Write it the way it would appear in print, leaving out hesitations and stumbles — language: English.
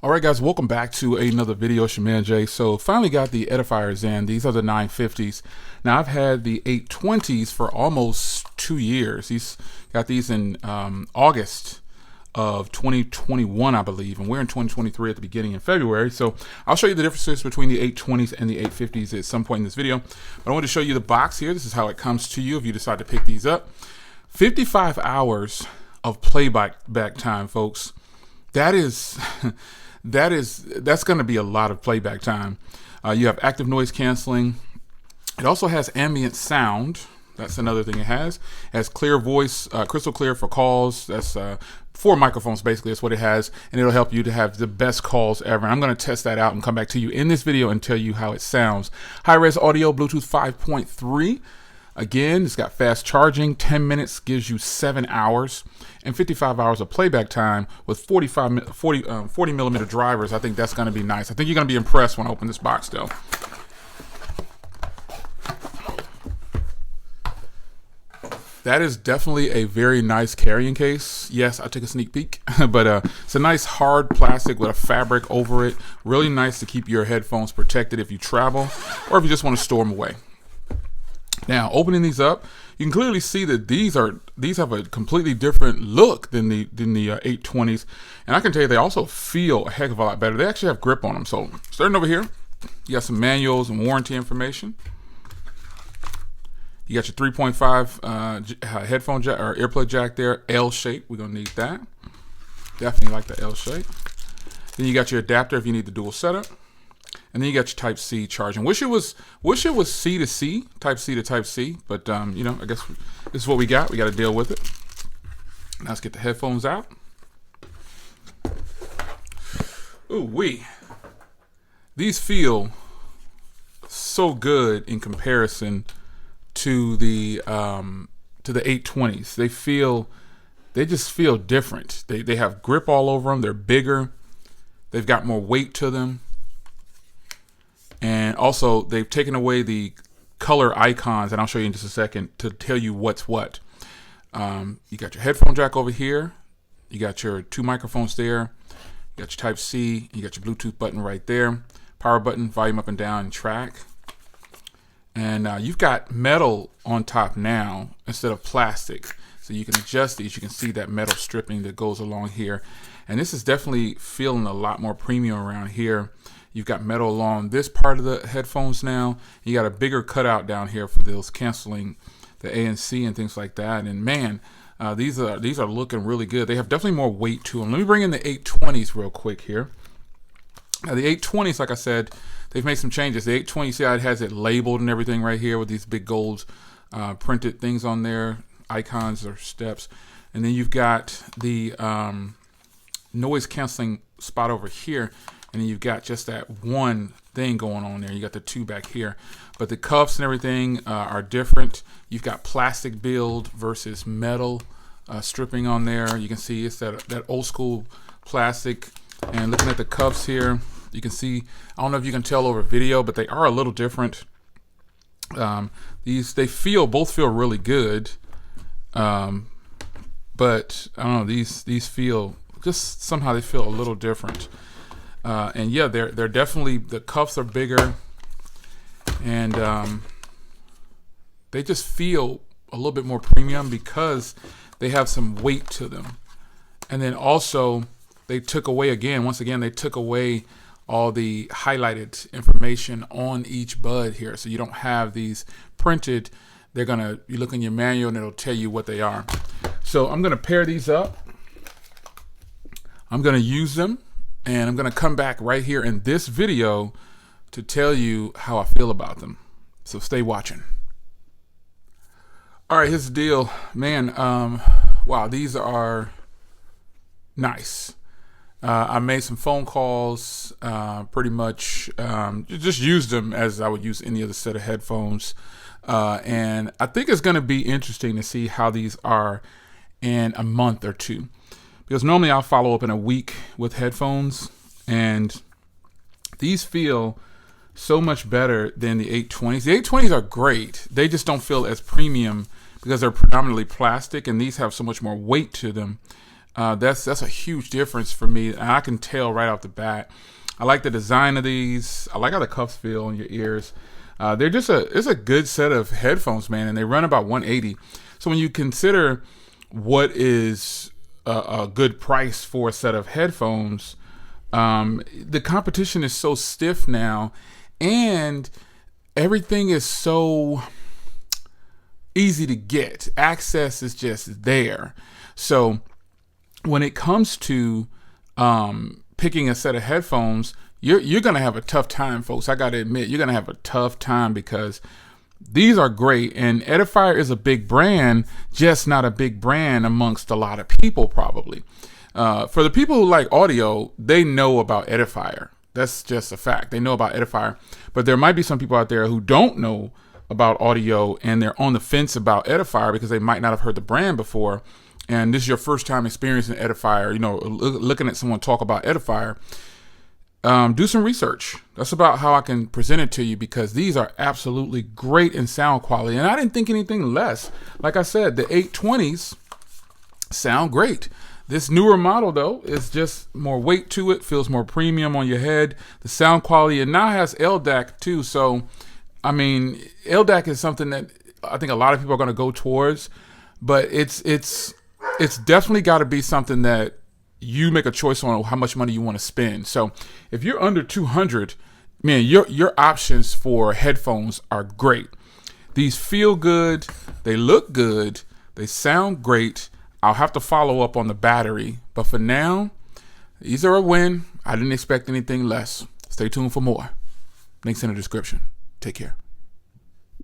All right, guys, welcome back to another video. It's your man Jay. So finally got the Edifiers in. These are the 950s. Now I've had the 820s for almost 2 years. He's got these in August of 2021, I believe, and we're in 2023 at the beginning in February. So I'll show you the differences between the 820s and the 850s at some point in this video. But I want to show you the box here. This is how it comes to you if you decide to pick these up. 55 hours of playback time, folks. That's going to be a lot of playback time. You have active noise canceling. It also has ambient sound. That's another thing it has. It has clear voice, crystal clear for calls. That's 4 microphones, basically. That's what it has. And it'll help you to have the best calls ever. I'm going to test that out and come back to you in this video and tell you how it sounds. High-res audio, Bluetooth 5.3. Again, it's got fast charging. 10 minutes gives you 7 hours and 55 hours of playback time with 40 millimeter drivers. I think that's going to be nice. I think you're going to be impressed when I open this box, though. That is definitely a very nice carrying case. Yes, I took a sneak peek, but it's a nice hard plastic with a fabric over it. Really nice to keep your headphones protected if you travel or if you just want to store them away. Now, opening these up, you can clearly see that these have a completely different look than the 820s, and I can tell you they also feel a heck of a lot better. They actually have grip on them. So, starting over here, you got some manuals and warranty information. You got your 3.5 headphone jack or earplug jack there, L shape. We're gonna need that. Definitely like the L shape. Then you got your adapter if you need the dual setup. And then you got your Type C charging. Wish it was C to C, Type C to Type C, but you know, I guess this is what we got. We got to deal with it. Now let's get the headphones out. Ooh these feel so good in comparison to the 820s. They just feel different. They have grip all over them. They're bigger. They've got more weight to them. And also, they've taken away the color icons, and I'll show you in just a second, to tell you what's what. You got your headphone jack over here. You got your 2 microphones there. You got your Type C. You got your Bluetooth button right there. Power button, volume up and down, and track. And you've got metal on top now instead of plastic. So you can adjust these. You can see that metal stripping that goes along here. And this is definitely feeling a lot more premium around here. You've got metal along this part of the headphones now. You got a bigger cutout down here for those canceling the ANC and things like that. And man, these are looking really good. They have definitely more weight to them. Let me bring in the 820s real quick here. Now the 820s, like I said, they've made some changes. The 820, see how it has it labeled and everything right here with these big gold printed things on there, icons or steps. And then you've got the noise canceling spot over here. And then you've got just that one thing going on there. You got the 2 back here. But the cuffs and everything are different. You've got plastic build versus metal stripping on there. You can see it's that old school plastic. And looking at the cuffs here, you can see, I don't know if you can tell over video, but they are a little different. They both feel really good. But I don't know, these feel, just somehow they feel a little different. And yeah, they're definitely, the cuffs are bigger, and they just feel a little bit more premium because they have some weight to them. And then also they took away they took away all the highlighted information on each bud here. So you don't have these printed. You look in your manual and it'll tell you what they are. So I'm going to pair these up. I'm going to use them. And I'm going to come back right here in this video to tell you how I feel about them. So stay watching. All right, here's the deal. Man, wow, these are nice. I made some phone calls, pretty much just used them as I would use any other set of headphones. And I think it's going to be interesting to see how these are in a month or two. Because normally I'll follow up in a week with headphones, and these feel so much better than the 820s. The 820s are great. They just don't feel as premium because they're predominantly plastic, and these have so much more weight to them. That's a huge difference for me, and I can tell right off the bat. I like the design of these. I like how the cuffs feel on your ears. They're just it's a good set of headphones, man, and they run about $180. So when you consider what is a good price for a set of headphones, the competition is so stiff now, and everything is so easy to get. Access is just there. So when it comes to picking a set of headphones, you're going to have a tough time, folks. I got to admit, you're going to have a tough time because these are great. And Edifier is a big brand, just not a big brand amongst a lot of people, probably. For the people who like audio, they know about Edifier. That's just a fact. They know about Edifier. But there might be some people out there who don't know about audio, and they're on the fence about Edifier because they might not have heard the brand before. And this is your first time experiencing Edifier, looking at someone talk about Edifier. Do some research. That's about how I can present it to you, because these are absolutely great in sound quality. And I didn't think anything less. Like I said, the 820s sound great. This newer model, though, is just more weight to it, feels more premium on your head. The sound quality, and now has LDAC too. So, I mean, LDAC is something that I think a lot of people are going to go towards, but it's definitely got to be something that you make a choice on how much money you want to spend. So if you're under 200, man, your options for headphones are great. These feel good, they look good, they sound great. I'll have to follow up on the battery, but for now, these are a win. I didn't expect anything less. Stay tuned for more. Links in the description. Take care.